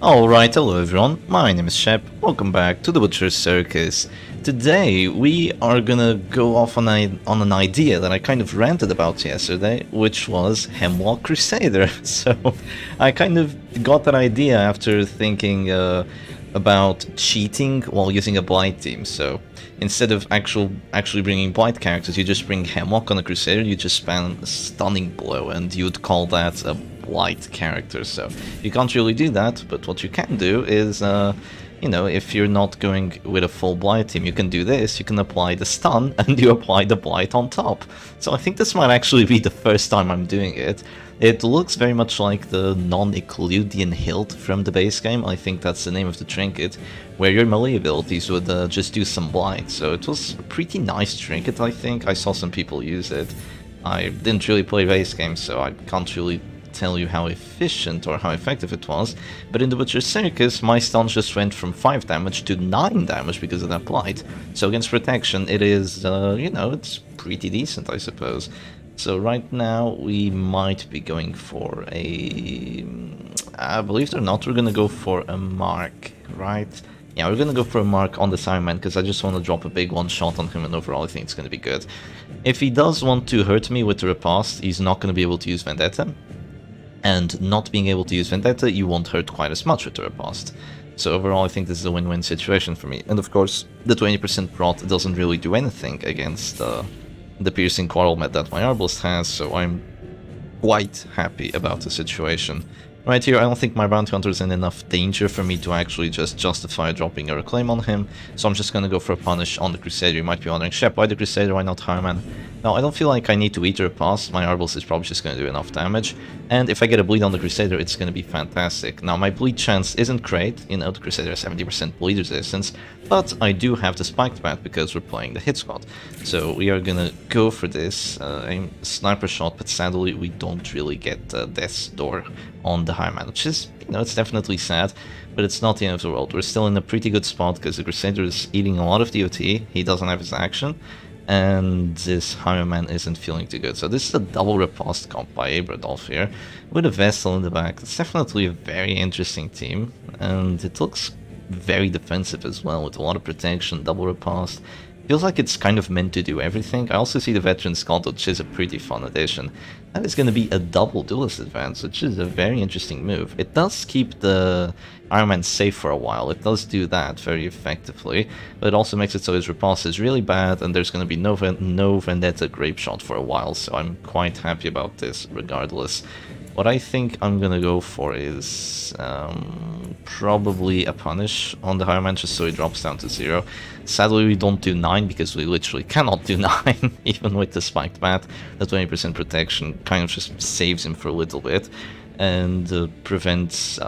Alright, hello everyone, my name is Shep, welcome back to the Butcher's Circus. Today we are gonna go off on an idea that I kind of ranted about yesterday, which was Hemlock Crusader. So I kind of got that idea after thinking about cheating while using a BLIGHT team. So instead of actually bringing BLIGHT characters, you just bring Hemlock on a Crusader, you just spam a Stunning Blow, and you'd call that a BLIGHT character. So you can't really do that, but what you can do is, you know, if you're not going with a full BLIGHT team, you can do this, you can apply the stun, and you apply the BLIGHT on top. So I think this might actually be the first time I'm doing it. It looks very much like the non-Ecludian hilt from the base game. I think that's the name of the trinket, where your melee abilities would just do some BLIGHT. So it was a pretty nice trinket, I think. I saw some people use it. I didn't really play base games, so I can't really tell you how efficient or how effective it was, but in the Butcher's Circus my stuns just went from 5 damage to 9 damage because of that BLIGHT. So against protection it is, you know, it's pretty decent, I suppose. So right now we might be going for a... believe it or not, we're gonna go for a mark, right? Yeah, we're gonna go for a mark on the Sireman because I just want to drop a big one shot on him, and overall I think it's gonna be good. If he does want to hurt me with the riposte, he's not gonna be able to use Vendetta. And not being able to use Vendetta, you won't hurt quite as much with the riposte. So overall I think this is a win-win situation for me. And of course, the 20% prot doesn't really do anything against the piercing quarrel met that my Arbalist has, so I'm quite happy about the situation. Right here, I don't think my Bounty Hunter is in enough danger for me to actually just justify dropping a Reclaim on him, so I'm just gonna go for a punish on the Crusader. You might be wondering, Shep, why the Crusader, why not Hireman? Now, I don't feel like I need to eat a riposte. My Arbalist is probably just gonna do enough damage, and if I get a bleed on the Crusader, it's gonna be fantastic. Now, my bleed chance isn't great, you know, the Crusader has 70% bleed resistance, but I do have the Spiked Bat because we're playing the hit squad. So we are gonna go for this, aim sniper shot, but sadly we don't really get Death's Door on the Hireman, which is, you know, it's definitely sad, but it's not the end of the world. We're still in a pretty good spot because the Crusader is eating a lot of DOT, he doesn't have his action, and this Hireman isn't feeling too good. So this is a double riposte comp by Abradolf here, with a Vessel in the back. It's definitely a very interesting team, and it looks very defensive as well, with a lot of protection, double riposte. Feels like it's kind of meant to do everything. I also see the Veteran Scald, which is a pretty fun addition. That is going to be a double duelist advance, which is a very interesting move. It does keep the Iron Man safe for a while. It does do that very effectively, but it also makes it so his riposte is really bad, and there's going to be no Vendetta Grape Shot for a while, so I'm quite happy about this regardless. What I think I'm gonna go for is probably a punish on the Hireman, just so he drops down to 0. Sadly we don't do 9 because we literally cannot do 9, even with the Spiked Bat. The 20% protection kind of just saves him for a little bit, and prevents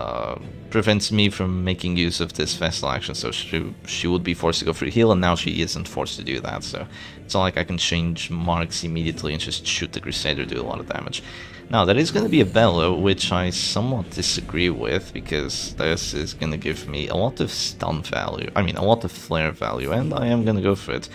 me from making use of this Vestal action, so she would be forced to go for a heal, and now she isn't forced to do that, so it's not like I can change marks immediately and just shoot the Crusader, do a lot of damage. Now, that is going to be a Bellow, which I somewhat disagree with, because this is going to give me a lot of stun value, I mean a lot of flare value, and I am going to go for it.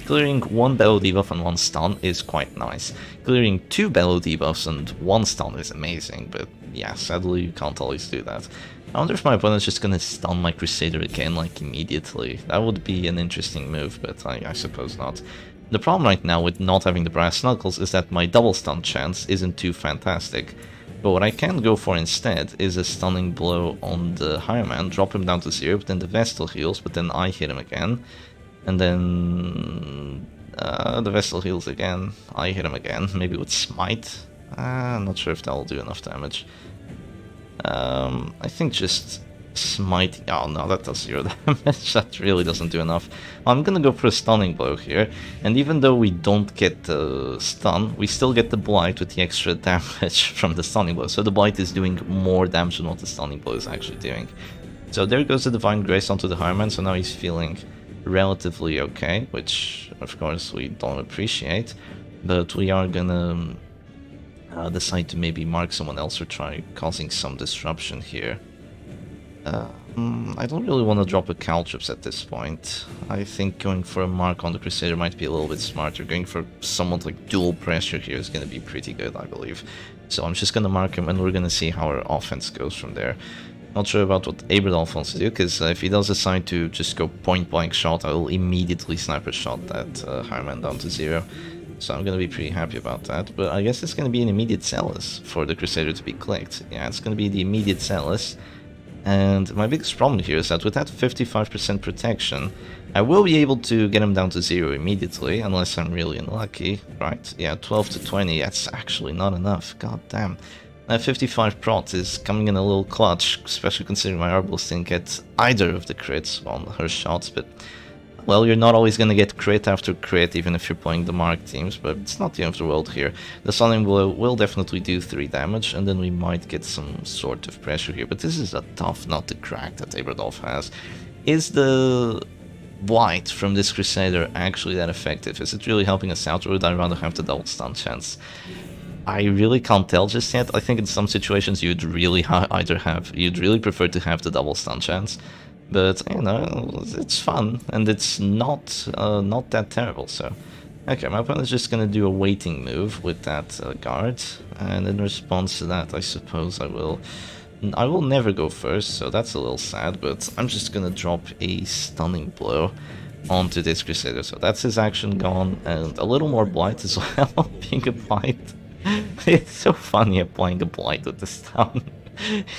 Clearing 1 Bellow debuff and 1 stun is quite nice. Clearing 2 Bellow debuffs and 1 stun is amazing, but yeah, sadly you can't always do that. I wonder if my opponent's just gonna stun my Crusader again, like immediately. That would be an interesting move, but I suppose not. The problem right now with not having the Brass Knuckles is that my double stun chance isn't too fantastic. But what I can go for instead is a Stunning Blow on the Hireman, drop him down to 0, but then the Vestal heals, but then I hit him again. And then the Vestal heals again, I hit him again, maybe with Smite. I'm not sure if that will do enough damage. I think just Smite. Oh no, that does 0 damage. That really doesn't do enough. I'm gonna go for a Stunning Blow here, and even though we don't get the stun, we still get the Blight with the extra damage from the Stunning Blow. So the Blight is doing more damage than what the Stunning Blow is actually doing. So there goes the Divine Grace onto the Hireman, so now he's feeling relatively okay, which of course we don't appreciate, but we are gonna decide to maybe mark someone else or try causing some disruption here. I don't really want to drop a Caltrops at this point. I think going for a mark on the Crusader might be a little bit smarter. Going for somewhat like dual pressure here is going to be pretty good, I believe. So I'm just going to mark him, and we're going to see how our offense goes from there. Not sure about what Abradolf wants to do, because if he does decide to just go point-blank shot, I will immediately sniper shot that Highman down to 0. So I'm going to be pretty happy about that. But I guess it's going to be an immediate Celis for the Crusader to be clicked. Yeah, it's going to be the immediate Celis. And my biggest problem here is that with that 55% protection, I will be able to get him down to 0 immediately, unless I'm really unlucky, right? Yeah, 12 to 20, that's actually not enough, god damn. That 55 prot is coming in a little clutch, especially considering my Arbalist didn't get either of the crits on her shots, but... Well, you're not always gonna get crit after crit, even if you're playing the Mark teams, but it's not the end of the world here. The Stunning Blow will definitely do 3 damage, and then we might get some sort of pressure here, but this is a tough nut to crack that Abradolf has. Is the Blight from this Crusader actually that effective? Is it really helping us out, or would I rather have the double stun chance? I really can't tell just yet. I think in some situations you'd really you'd really prefer to have the double stun chance. But, you know, it's fun, and it's not that terrible, so... Okay, my opponent's just gonna do a waiting move with that guard, and in response to that, I suppose I will never go first, so that's a little sad, but I'm just gonna drop a stunning blow onto this Crusader, so that's his action gone, and a little more Blight as well, being a Blight. It's so funny applying a Blight with the stun.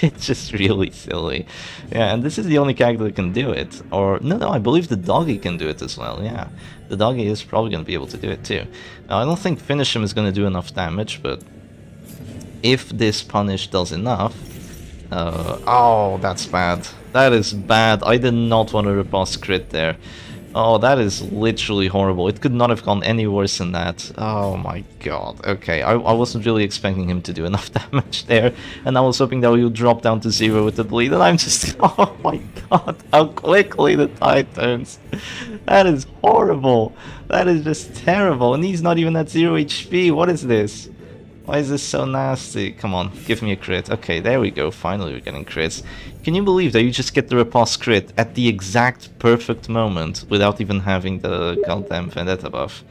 It's just really silly. Yeah, and this is the only character that can do it. Or, no, I believe the doggy can do it as well, yeah. The doggy is probably going to be able to do it too. Now, I don't think Finish Him is going to do enough damage, but if this punish does enough... oh, that's bad. That is bad. I did not want to riposte crit there. Oh, that is literally horrible. It could not have gone any worse than that. Oh my god. Okay, I wasn't really expecting him to do enough damage there. And I was hoping that he would drop down to 0 with the bleed. And I'm just... Oh my god, how quickly the tide turns. That is horrible. That is just terrible. And he's not even at 0 HP. What is this? Why is this so nasty? Come on, give me a crit. Okay, there we go. Finally we're getting crits. Can you believe that you just get the riposte crit at the exact perfect moment without even having the goddamn Vendetta buff?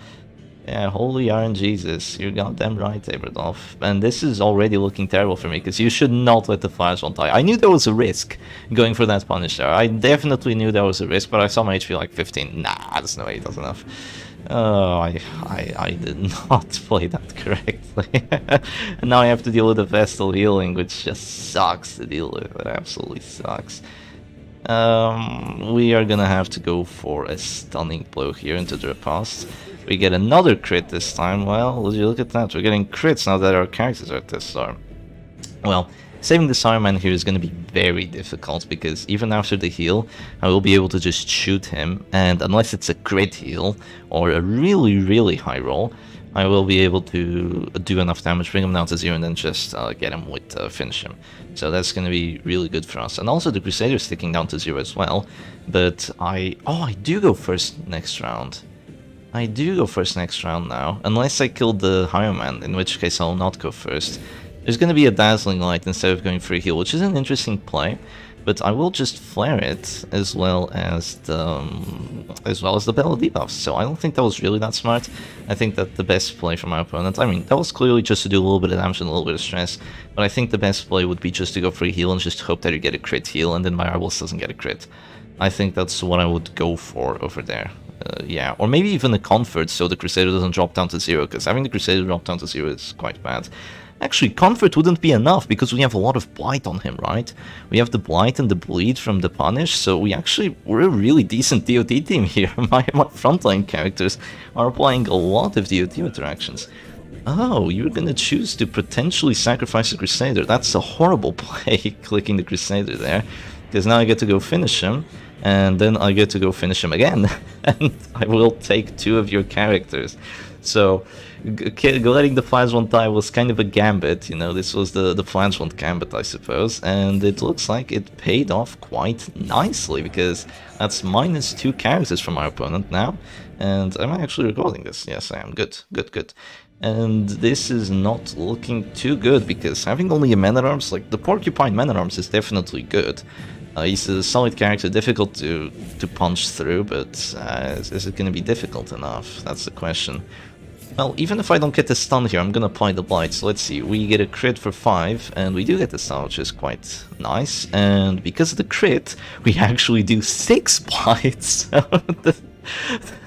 Yeah, holy RNGesus. You're goddamn right, Abradolf. And this is already looking terrible for me, because you should not let the Flash on die. I knew there was a risk going for that punish there. I definitely knew there was a risk, but I saw my HP like 15. Nah, there's no way he does enough. Oh, I did not play that correctly. And now I have to deal with the Vestal healing, which just sucks to deal with. It absolutely sucks. We are gonna have to go for a stunning blow here into the riposte. We get another crit this time. Well, would you look at that? We're getting crits now that our characters are at this star. Well, saving the Saruman here is going to be very difficult, because even after the heal, I will be able to just shoot him, and unless it's a crit heal, or a really, really high roll, I will be able to do enough damage, bring him down to 0, and then just get him with Finish Him. So that's going to be really good for us. And also the Crusader is sticking down to 0 as well, but I do go first next round. I do go first next round now, unless I kill the Highman, in which case I'll not go first. There's going to be a Dazzling Light instead of going for a heal, which is an interesting play, but I will just flare it as well as the Bell debuffs. So I don't think that was really that smart. I think that the best play for my opponent, I mean, that was clearly just to do a little bit of damage and a little bit of stress, but I think the best play would be just to go for a heal and just hope that you get a crit heal, and then my Arbalist doesn't get a crit. I think that's what I would go for over there. Yeah, or maybe even a Comfort so the Crusader doesn't drop down to 0, because having the Crusader drop down to 0 is quite bad. Actually, Comfort wouldn't be enough, because we have a lot of Blight on him, right? We have the Blight and the Bleed from the Punish, so we're a really decent DOT team here. My frontline characters are applying a lot of DOT interactions. Oh, you're gonna choose to potentially sacrifice the Crusader. That's a horrible play, clicking the Crusader there, because now I get to go finish him, and then I get to go finish him again, and I will take 2 of your characters. So, letting the Flash one die was kind of a gambit, you know, this was the Flash one gambit, I suppose, and it looks like it paid off quite nicely, because that's -2 characters from our opponent now, and am I actually recording this? Yes, I am. Good, good, good. And this is not looking too good, because having only a Man-at-Arms, like, the Porcupine Man-at-Arms is definitely good. He's a solid character, difficult to punch through, but is it going to be difficult enough? That's the question. Well, even if I don't get the stun here, I'm gonna apply the Blight. So let's see, we get a crit for 5, and we do get the stun, which is quite nice. And because of the crit, we actually do 6 Blights.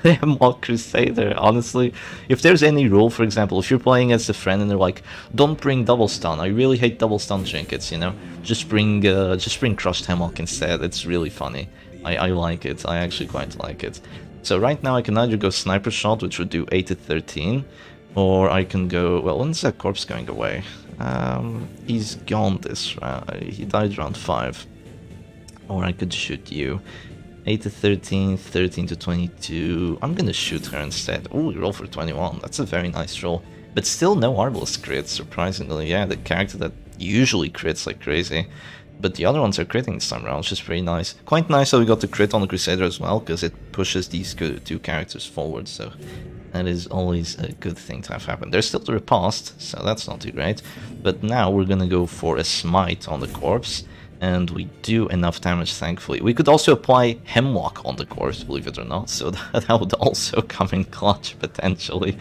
The Hemlock Crusader, honestly, if there's any rule, for example, if you're playing as a friend and they're like, don't bring double stun, I really hate double stun trinkets, you know, just bring crushed Hemlock instead. It's really funny. I like it. I actually quite like it. So right now I can either go Sniper Shot, which would do 8 to 13, or I can go, well, when's that corpse going away? He's gone this round, he died round 5. Or I could shoot you. 8 to 13, 13 to 22, I'm gonna shoot her instead. Oh, we roll for 21, that's a very nice roll. But still no Arbalest crits, surprisingly. Yeah, the character that usually crits like crazy. But the other ones are critting this time around, which is pretty nice. Quite nice that we got the crit on the Crusader as well, because it pushes these two characters forward, so that is always a good thing to have happen. There's still the Riposte, so that's not too great. But now we're gonna go for a Smite on the corpse, and we do enough damage, thankfully. We could also apply Hemlock on the corpse, believe it or not, so that would also come in clutch, potentially.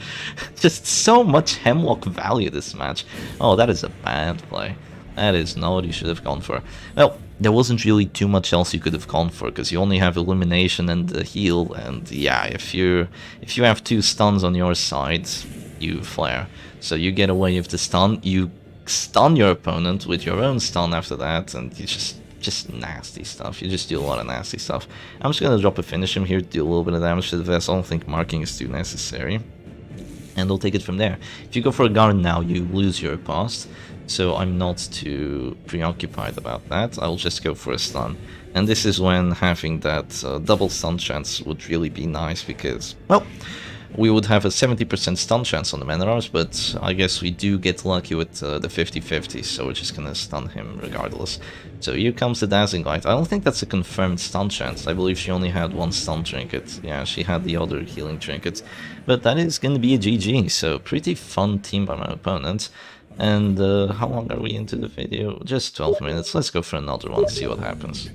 Just so much Hemlock value this match. Oh, that is a bad play. That is not what you should have gone for. Well, there wasn't really too much else you could have gone for, because you only have Illumination and the heal, and yeah, if you have 2 stuns on your side, you flare. So you get away with the stun, you stun your opponent with your own stun after that, and you just nasty stuff. You just do a lot of nasty stuff. I'm just gonna drop a finish him here, do a little bit of damage to the vessel. I don't think marking is too necessary. And we'll take it from there. If you go for a guard now, you lose your past. So I'm not too preoccupied about that. I'll just go for a stun. And this is when having that double stun chance would really be nice, because, well, we would have a 70% stun chance on the Man at Arms, but I guess we do get lucky with the 50-50, so we're just gonna stun him regardless. So here comes the Dazzling Light. I don't think that's a confirmed stun chance. I believe she only had 1 stun trinket. Yeah, she had the other healing trinket. But that is gonna be a GG, so pretty fun team by my opponent. And how long are we into the video? Just 12 minutes. Let's go for another one, see what happens.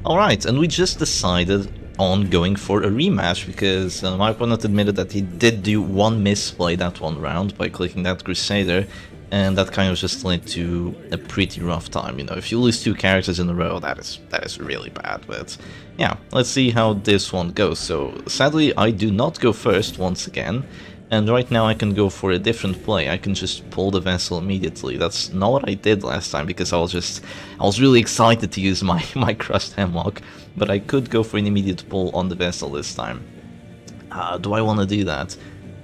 Alright, and we just decided on going for a rematch, because my opponent admitted that he did do 1 misplay that 1 round by clicking that Crusader, and that kind of just led to a pretty rough time. You know, if you lose 2 characters in a row, that is really bad. But yeah, let's see how this one goes. So sadly, I do not go first once again. And right now I can go for a different play. I can just pull the vessel immediately. That's not what I did last time, because I was really excited to use my crushed Hemlock. But I could go for an immediate pull on the vessel this time. Do I want to do that?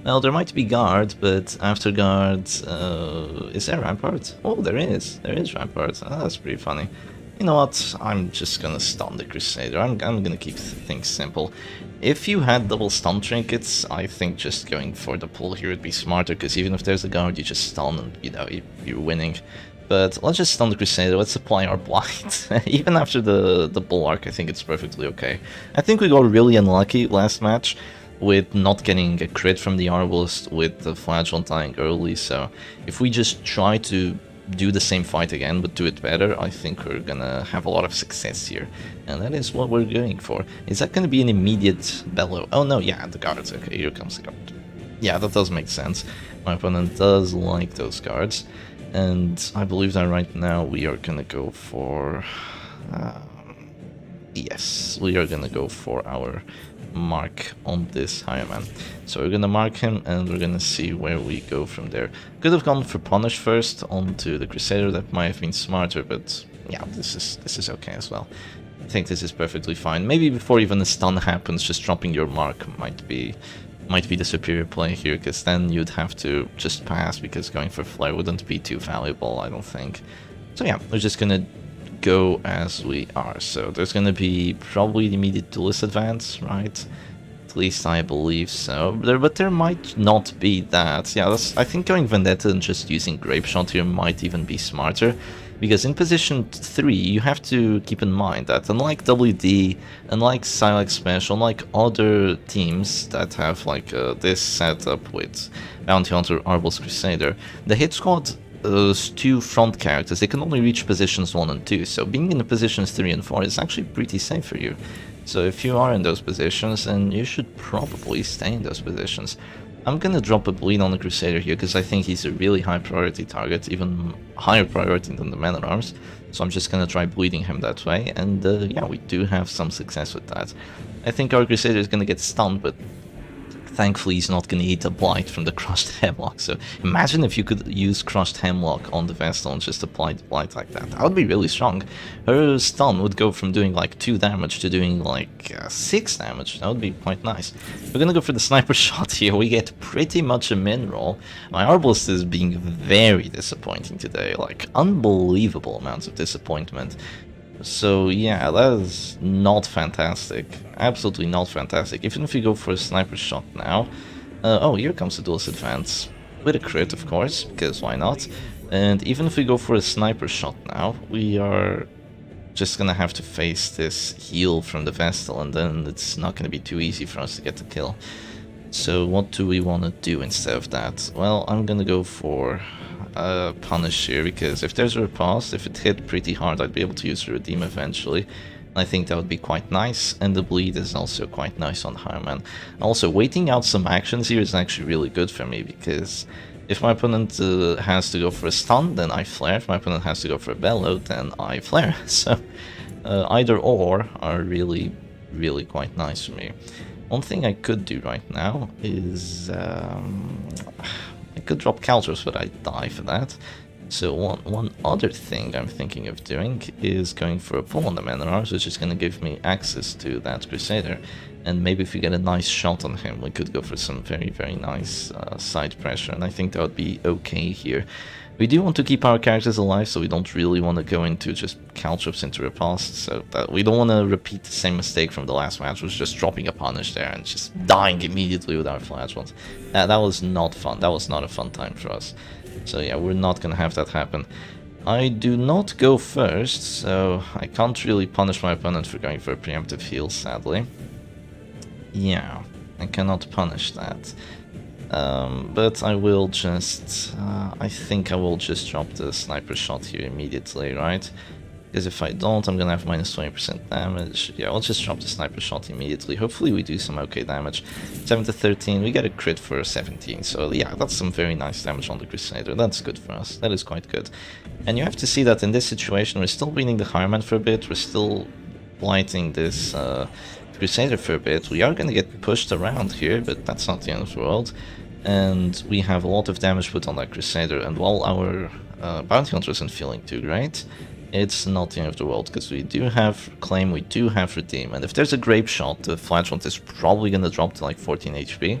Well, there might be guard, but after guard, is there rampart? Oh, there is rampart. Oh, that's pretty funny. You know what? I'm just gonna stun the Crusader. I'm gonna keep things simple. If you had double stun trinkets, I think just going for the pull here would be smarter, because even if there's a guard, you just stun and, you know, you're winning. But let's just stun the Crusader, let's apply our Blight. Even after the Bulwark, I think it's perfectly okay. I think we got really unlucky last match with not getting a crit from the Arbalest with the Flagellant dying early, so if we just try to do the same fight again, but do it better, I think we're gonna have a lot of success here. And that is what we're going for. Is that gonna be an immediate bellow? Oh no, yeah, the guards. Okay, here comes the guard. Yeah, that does make sense. My opponent does like those guards. And I believe that right now we are gonna go for... yes, we are gonna go for our mark on this Highman. So we're gonna mark him and we're gonna see where we go from there. Could have gone for punish first onto the Crusader, that might have been smarter, but yeah, this is okay as well. I think this is perfectly fine. Maybe before even the stun happens, just dropping your mark might be the superior play here, because then you'd have to just pass, because going for flare wouldn't be too valuable, I don't think. So yeah, we're just gonna go as we are. So there's gonna be probably the immediate duelist advance, right? At least I believe so. But there might not be that. Yeah, I think going Vendetta and just using Grape Shot here might even be smarter, because in position 3 you have to keep in mind that unlike WD, unlike Silex Special, unlike other teams that have like this setup with Bounty Hunter, Arbalest Crusader, the hit squad, those 2 front characters, they can only reach positions 1 and 2, so being in the positions 3 and 4 is actually pretty safe for you. So if you are in those positions, then you should probably stay in those positions. I'm gonna drop a bleed on the Crusader here because I think he's a really high priority target, even higher priority than the Man-at-Arms. So I'm just gonna try bleeding him that way, and yeah, we do have some success with that. I think our Crusader is gonna get stunned, but thankfully he's not gonna eat a blight from the crushed Hemlock. So imagine if you could use crushed Hemlock on the Vestal and just apply the blight like that. That would be really strong. Her stun would go from doing like 2 damage to doing like 6 damage. That would be quite nice. We're gonna go for the sniper shot here. We get pretty much a min roll. My Arbalist is being very disappointing today, like unbelievable amounts of disappointment. So yeah, that is not fantastic. Absolutely not fantastic. Even if you go for a sniper shot now... oh, here comes the duelist advance. With a crit, of course, because why not? And even if we go for a sniper shot now, we are just gonna have to face this heal from the Vestal, and then it's not gonna be too easy for us to get the kill. So what do we want to do instead of that? Well, I'm gonna go for punish here, because if there's a riposte, if it hit pretty hard, I'd be able to use the redeem eventually. I think that would be quite nice, and the bleed is also quite nice on Hireman. Also, waiting out some actions here is actually really good for me, because if my opponent has to go for a stun, then I flare. If my opponent has to go for a bellow, then I flare. So either or are really, really quite nice for me. One thing I could do right now is I could drop Caltros, but I die for that. So one other thing I'm thinking of doing is going for a pull on the Man-at-Arms, which is going to give me access to that Crusader. And maybe if we get a nice shot on him, we could go for some very, very nice side pressure. And I think that would be okay here. We do want to keep our characters alive, so we don't really want to go into just Caltrops into riposte. So that we don't want to repeat the same mistake from the last match, which was just dropping a punish there and just dying immediately with our flashballs. That was not fun. That was not a fun time for us. So yeah, we're not going to have that happen. I do not go first, so I can't really punish my opponent for going for a preemptive heal, sadly. Yeah, I cannot punish that. But I will just... I think I will just drop the sniper shot here immediately, right? Because if I don't, I'm gonna have minus 20% damage. Yeah, I'll just drop the sniper shot immediately. Hopefully we do some okay damage. 7 to 13, we get a crit for 17. So yeah, that's some very nice damage on the Crusader. That's good for us. That is quite good. And you have to see that in this situation, we're still winning the Hireman for a bit. We're still blighting this Crusader for a bit. We are gonna get pushed around here, but that's not the end of the world. And we have a lot of damage put on that Crusader. And while our Bounty Hunter isn't feeling too great, it's not the end of the world, because we do have Claim, we do have Redeem, and if there's a Grape Shot, the Flagellant is probably going to drop to like 14 HP,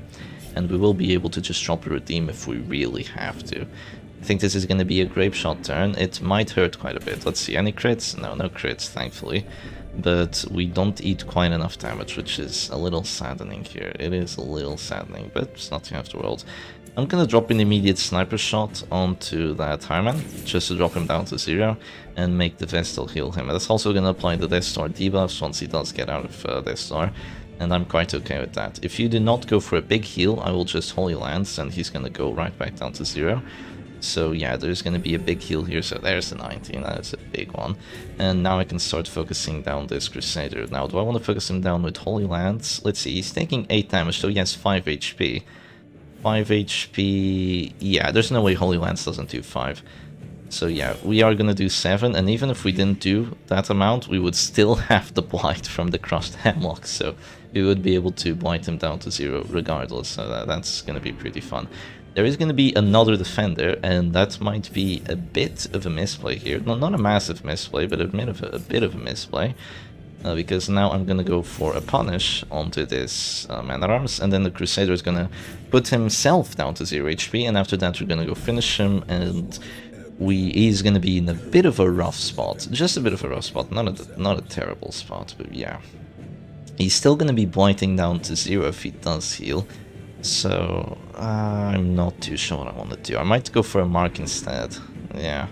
and we will be able to just drop a Redeem if we really have to. I think this is going to be a Grape Shot turn. It might hurt quite a bit. Let's see, any crits? No, no crits, thankfully. But we don't eat quite enough damage, which is a little saddening here. It is a little saddening, but it's not the end of the world. I'm gonna drop an immediate sniper shot onto that Hireman, just to drop him down to 0, and make the Vestal heal him. That's also gonna apply the Death Star debuffs once he does get out of Death Star, and I'm quite okay with that. If you do not go for a big heal, I will just Holy Lance, and he's gonna go right back down to 0. So yeah, there's gonna be a big heal here, so there's the 19, that's a big one. And now I can start focusing down this Crusader. Now, do I want to focus him down with Holy Lance? Let's see, he's taking 8 damage, so he has 5 HP. 5 HP, yeah, there's no way Holy Lance doesn't do 5. So yeah, we are gonna do 7, and even if we didn't do that amount, we would still have the Blight from the crushed Hemlock, so we would be able to blight him down to 0 regardless, so that's gonna be pretty fun. There is gonna be another defender, and that might be a bit of a misplay here. No, not a massive misplay, but a bit of a misplay. Because now I'm gonna go for a punish onto this Man-at-Arms, and then the Crusader is gonna put himself down to 0 HP, and after that we're gonna go finish him, and he's gonna be in a bit of a rough spot. Just a bit of a rough spot, not a terrible spot, but yeah. He's still gonna be blighting down to 0 if he does heal, so I'm not too sure what I want to do. I might go for a mark instead. Yeah,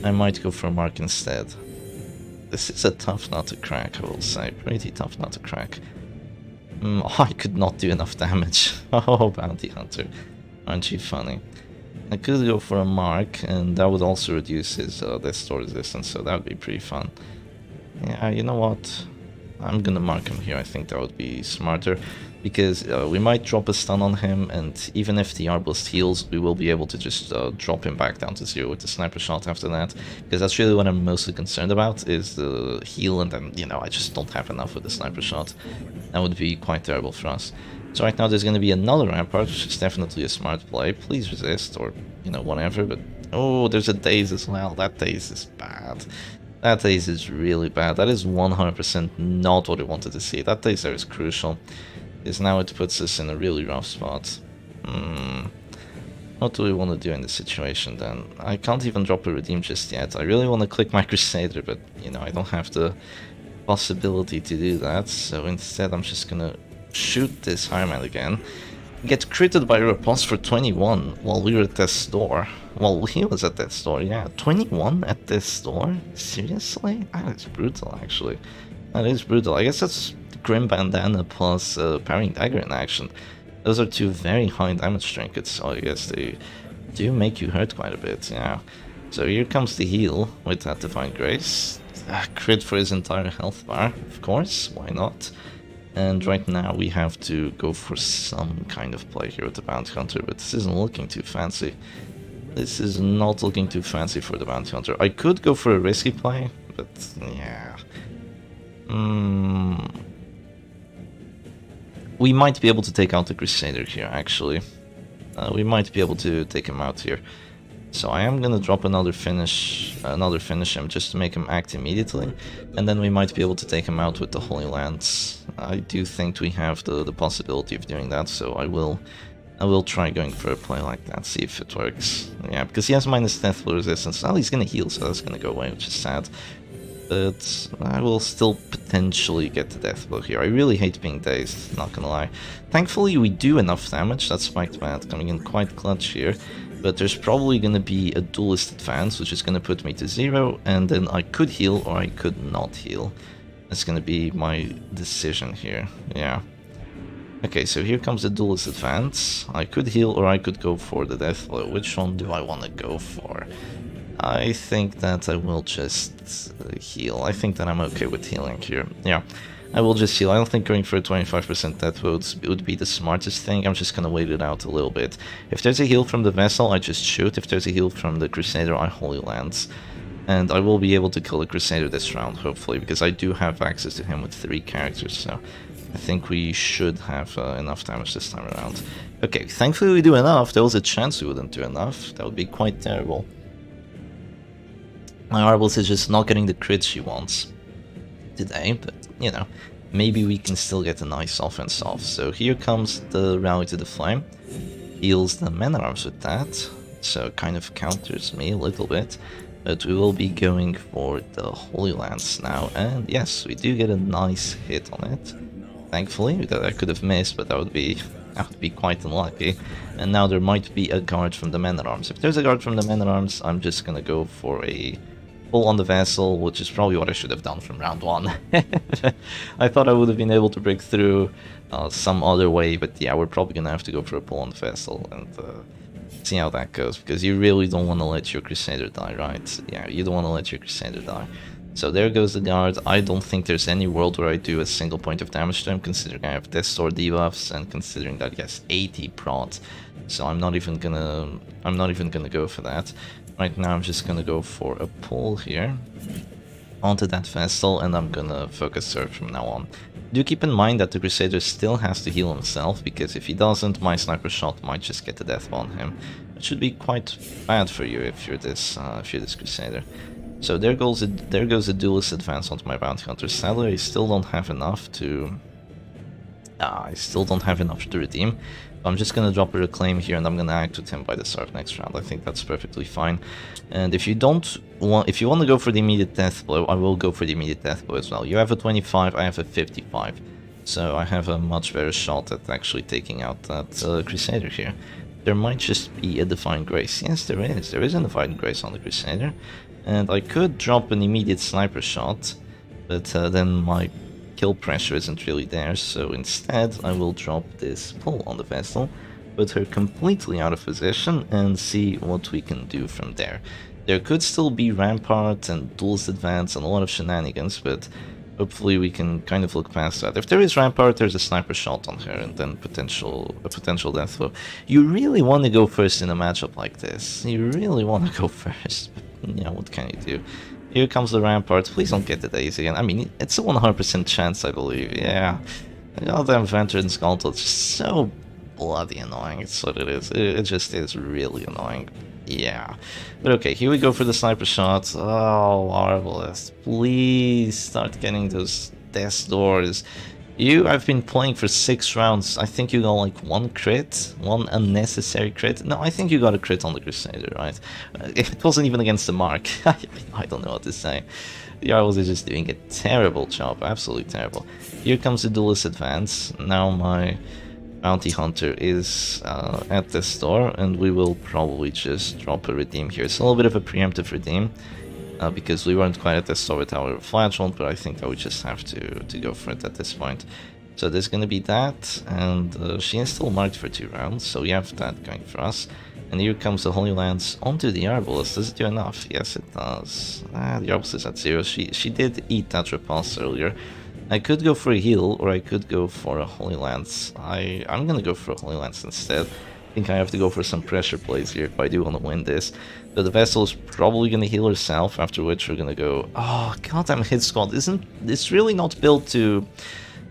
I might go for a mark instead. This is a tough nut to crack, I will say. Pretty tough nut to crack. Oh, I could not do enough damage. Oh, Bounty Hunter. Aren't you funny? I could go for a mark, and that would also reduce his Death Star resistance, so that would be pretty fun. Yeah, you know what? I'm gonna mark him here. I think that would be smarter, because we might drop a stun on him, and even if the Arbalist heals, we will be able to just drop him back down to 0 with the sniper shot after that, because that's really what I'm mostly concerned about, is the heal, and then, you know, I just don't have enough with the sniper shot. That would be quite terrible for us. So right now there's going to be another Rampart, which is definitely a smart play. Please resist, or, you know, whatever, but... Oh, there's a Daze as well. That Daze is bad. That Daze is really bad. That is 100% not what I wanted to see. That Daze there is crucial, because now it puts us in a really rough spot. What do we want to do in this situation then? I can't even drop a Redeem just yet. I really want to click my Crusader, but, you know, I don't have the possibility to do that, so instead I'm just gonna shoot this Hireman again. Get critted by a Riposte for 21 while we were at death's door. Well, he was at death's door, yeah. 21 at death's door? Seriously? That is brutal, actually. That is brutal. I guess that's Grim Bandana plus Parrying Dagger in action. Those are two very high damage trinkets, so I guess they do make you hurt quite a bit, yeah. So here comes the heal with that Divine Grace. Crit for his entire health bar, of course, why not? And right now we have to go for some kind of play here with the Bounty Hunter, but this isn't looking too fancy. This is not looking too fancy for the Bounty Hunter. I could go for a risky play, but yeah. We might be able to take out the Crusader here, actually. We might be able to take him out here. So I am gonna drop another finish him just to make him act immediately, and then we might be able to take him out with the Holy Lance. I do think we have the possibility of doing that, so I will try going for a play like that, see if it works. Yeah, because he has minus death blow resistance. Well, he's gonna heal, so that's gonna go away, which is sad. But I will still potentially get the death blow here. I really hate being dazed, not gonna lie. Thankfully we do enough damage. That Spiked Bat coming in quite clutch here. But there's probably going to be a duelist advance, which is going to put me to 0, and then I could heal or I could not heal. That's going to be my decision here, yeah. Okay, so here comes the duelist advance. I could heal or I could go for the death blow. Which one do I want to go for? I think that I will just heal. I think that I'm okay with healing here, yeah. I will just heal. I don't think going for a 25% death would be the smartest thing. I'm just gonna wait it out a little bit. If there's a heal from the Vessel, I just shoot. If there's a heal from the Crusader, I Holy Lance. And I will be able to kill the Crusader this round, hopefully, because I do have access to him with 3 characters, so I think we should have enough damage this time around. Okay, thankfully we do enough. There was a chance we wouldn't do enough. That would be quite terrible. My Arbalist is just not getting the crits she wants today, but, you know, maybe we can still get a nice offense off. So here comes the Rally to the Flame. Heals the Men-at-Arms with that, so kind of counters me a little bit. But we will be going for the Holy Lance now, and yes, we do get a nice hit on it. Thankfully, that I could have missed, but that would be quite unlucky. And now there might be a guard from the Men-at-Arms. If there's a guard from the Men-at-Arms, I'm just gonna go for a pull on the Vessel, which is probably what I should have done from round 1. I thought I would have been able to break through some other way, but yeah, we're probably gonna have to go for a pull on the Vessel and see how that goes, because you really don't want to let your Crusader die, right? Yeah, you don't want to let your Crusader die. So there goes the guard. I don't think there's any world where I do a single point of damage to him, considering I have Death's Door debuffs and considering that he has 80 prot. So I'm not even gonna go for that. Right now I'm just gonna go for a pull here onto that Vessel, and I'm gonna focus Surge from now on. Do keep in mind that the Crusader still has to heal himself, because if he doesn't, my sniper shot might just get the death on him. It should be quite bad for you if you're this Crusader. So there goes a duelist advance onto my Bounty Hunter. Sadly, I still don't have enough to redeem. I'm just gonna drop a Reclaim here, and I'm gonna act with him by the start of next round. I think that's perfectly fine. And if you want to go for the immediate death blow, I will go for the immediate death blow as well. You have a 25, I have a 55, so I have a much better shot at actually taking out that Crusader here. There might just be a Divine Grace. Yes, there is. There is a Divine Grace on the Crusader, and I could drop an immediate sniper shot, but then my kill pressure isn't really there, so instead I will drop this pull on the Vessel, put her completely out of position, and see what we can do from there. There could still be Rampart and Duelist Advance and a lot of shenanigans, but hopefully we can kind of look past that. If there is Rampart, there's a sniper shot on her, and then a potential death blow. You really want to go first in a matchup like this. You really want to go first. But, yeah, what can you do? Here comes the Rampart. Please don't get the days again. I mean, it's a 100% chance, I believe. Yeah. The goddamn Veteran's Gauntlet is so bloody annoying. It's what it is. It just is really annoying. Yeah. But okay, here we go for the sniper shot. Oh, Arbalest. Please start getting those death doors. I've been playing for 6 rounds. I think you got like 1 crit, 1 unnecessary crit. No, I think you got a crit on the Crusader, right? It wasn't even against the mark. I don't know what to say. The Arbalest is just doing a terrible job, absolutely terrible. Here comes the Duelist Advance. Now my Bounty Hunter is at the store, and we will probably just drop a redeem here. It's a little bit of a preemptive redeem. Because we weren't quite at the store with our Flagellant, but I think that we just have to go for it at this point. So there's going to be that, and she is still marked for 2 rounds, so we have that going for us. And here comes the Holy Lance onto the Arbalest. Does it do enough? Yes, it does. The Arbalest is at 0. She did eat that repulse earlier. I could go for a heal, or I could go for a Holy Lance. I'm going to go for a Holy Lance instead. I think I have to go for some pressure plays here if I do want to win this. So the Vessel is probably going to heal herself, after which we're going to go... Oh, goddamn hit squad. Isn't this really not built to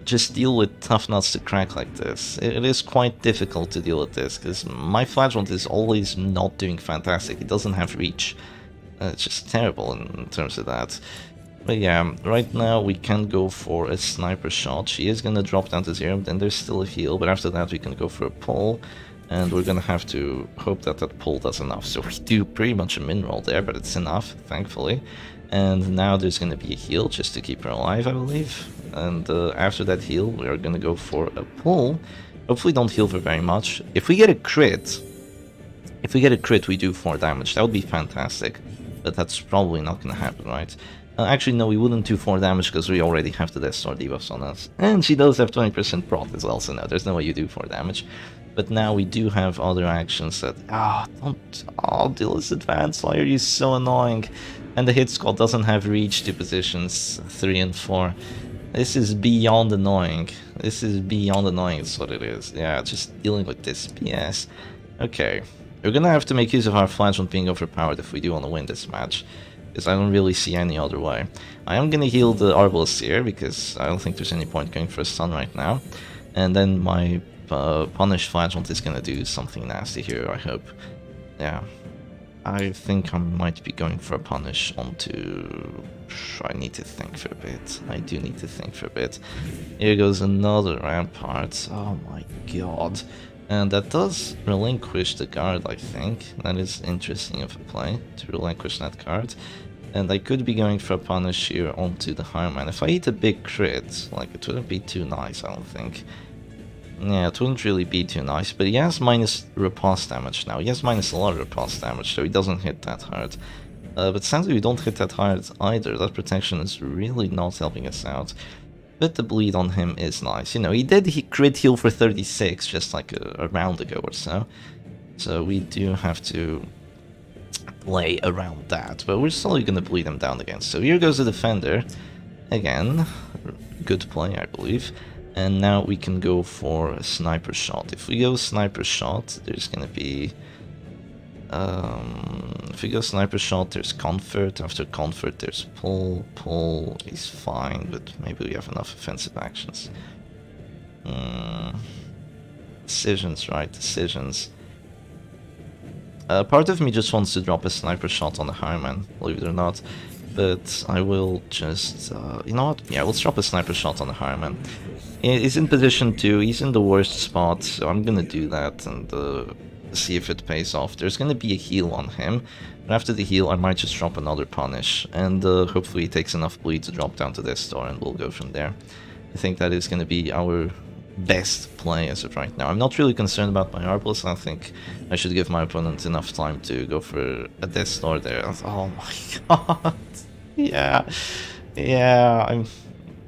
just deal with tough nuts to crack like this? It is quite difficult to deal with this, because my Flagellant is always not doing fantastic. It doesn't have reach. It's just terrible in terms of that. But yeah, right now we can go for a sniper shot. She is going to drop down to 0, then there's still a heal, but after that we can go for a pull. And we're gonna have to hope that that pull does enough. So we do pretty much a min roll there, but it's enough, thankfully. And now there's gonna be a heal just to keep her alive, I believe. And after that heal, we are gonna go for a pull. Hopefully don't heal for very much. If we get a crit, we do 4 damage. That would be fantastic. But that's probably not gonna happen, right? Actually, no, we wouldn't do 4 damage because we already have the Death Star debuffs on us. And she does have 20% prot as well, so no, there's no way you do 4 damage. But now we do have other actions that... Duelist Advance, why are you so annoying? And the hit squad doesn't have reach to positions 3 and 4. This is beyond annoying. This is beyond annoying, is what it is. Yeah, just dealing with this BS. Okay, we're gonna have to make use of our Flagellant being overpowered if we do want to win this match. Because I don't really see any other way. I am gonna heal the Arbalest here, because I don't think there's any point going for a stun right now. And then my... Punish Flagellant is gonna do something nasty here, I hope. Yeah. I think I might be going for a punish onto... I need to think for a bit. I do need to think for a bit. Here goes another Rampart. Oh my god. And that does relinquish the guard, I think. That is interesting of a play, to relinquish that card. And I could be going for a punish here onto the Highman. If I hit a big crit, like, it wouldn't be too nice, I don't think. Yeah, it wouldn't really be too nice, but he has minus repulse damage now. He has minus a lot of repulse damage, so he doesn't hit that hard. But sadly we don't hit that hard either. That protection is really not helping us out. But the bleed on him is nice. You know, he did crit heal for 36 just like a round ago or so. So we do have to play around that. But we're slowly going to bleed him down again. So here goes the Defender. Again, good play, I believe. And now we can go for a sniper shot. If we go sniper shot, there's gonna be... if we go sniper shot, there's comfort. After comfort, there's pull. Pull is fine, but maybe we have enough offensive actions. Decisions, right? Decisions. Part of me just wants to drop a sniper shot on the Highman, believe it or not. But I will just... you know what? Yeah, let's drop a sniper shot on the Highman. He's in position 2, he's in the worst spot, so I'm gonna do that and see if it pays off. There's gonna be a heal on him, but after the heal I might just drop another punish, and hopefully he takes enough bleed to drop down to Death Star, and we'll go from there. I think that is gonna be our best play as of right now. I'm not really concerned about my Arbalest. I think I should give my opponent enough time to go for a Death Star there. Oh my god. Yeah. Yeah,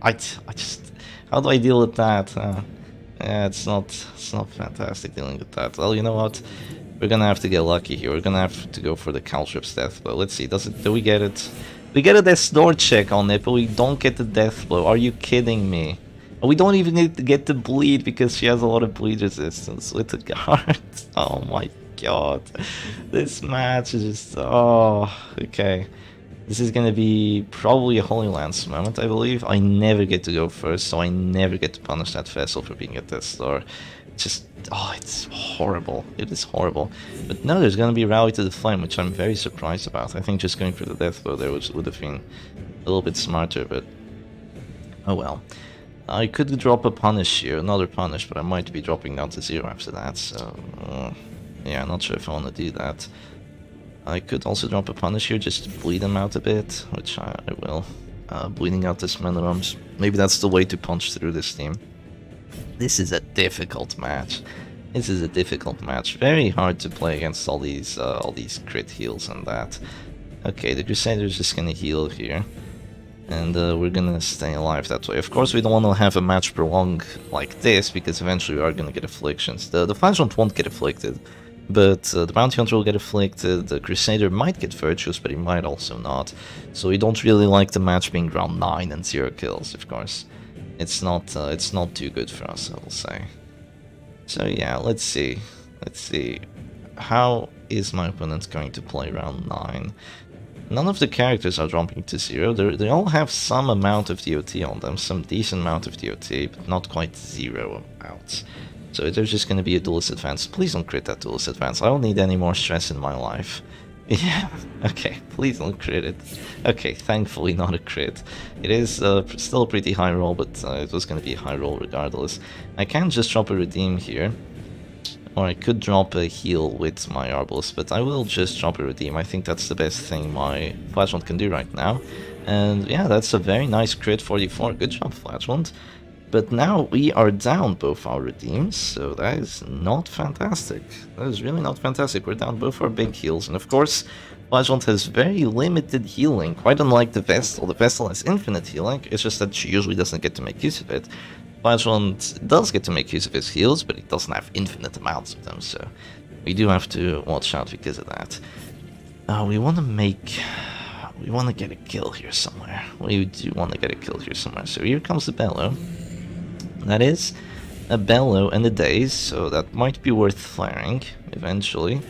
I just... How do I deal with that? Yeah, it's not fantastic dealing with that. Well, you know what? We're gonna have to get lucky here. We're gonna have to go for the Caltrip's death, but let's see. Do we get it? We get a death door check on it, but we don't get the death blow. Are you kidding me? We don't even need to get the bleed because she has a lot of bleed resistance with the guard. Oh my god. This match is just... oh, okay. This is gonna be probably a Holy Lance moment, I believe. I never get to go first, so I never get to punish that vessel for being a death star. Just... oh, it's horrible. It is horrible. But no, there's gonna be Rally to the Flame, which I'm very surprised about. I think just going for the death blow there would have been a little bit smarter, but... oh well. I could drop a punish here, another punish, but I might be dropping down to 0 after that, so... yeah, I'm not sure if I want to do that. I could also drop a punish here just to bleed him out a bit, which I will. Bleeding out this man at arms. Maybe that's the way to punch through this team. This is a difficult match. This is a difficult match. Very hard to play against all these crit heals and that. Okay, the Crusader is just gonna heal here. And we're gonna stay alive that way. Of course, we don't want to have a match prolong like this, because eventually we are gonna get afflictions. The Flashhunt won't get afflicted, but the Bounty Hunter will get afflicted, the Crusader might get Virtuous, but he might also not. So we don't really like the match being round 9 and 0 kills, of course. It's not too good for us, I will say. So yeah, let's see. Let's see. How is my opponent going to play round 9? None of the characters are dropping to 0. They all have some amount of DOT on them, some decent amount of DOT, but not quite 0 amounts. So there's just going to be a duelist advance. Please don't crit that duelist advance. I don't need any more stress in my life. Yeah, okay, please don't crit it. Okay, thankfully not a crit. It is still a pretty high roll, but it was going to be a high roll regardless. I can just drop a redeem here. Or I could drop a heal with my Arbalest, but I will just drop a redeem. I think that's the best thing my Flashhunt can do right now. And yeah, that's a very nice crit 44. Good job, Flashhunt. But now we are down both our redeems, so that is not fantastic. That is really not fantastic. We're down both our big heals, and of course, Flashhunt has very limited healing, quite unlike the Vestal. The Vestal has infinite healing, it's just that she usually doesn't get to make use of it. Flashhunt does get to make use of his heals, but he doesn't have infinite amounts of them, so we do have to watch out because of that. We want to get a kill here somewhere. We do want to get a kill here somewhere. So here comes the Bellow. That is a Bellow and a Daze, so that might be worth flaring eventually.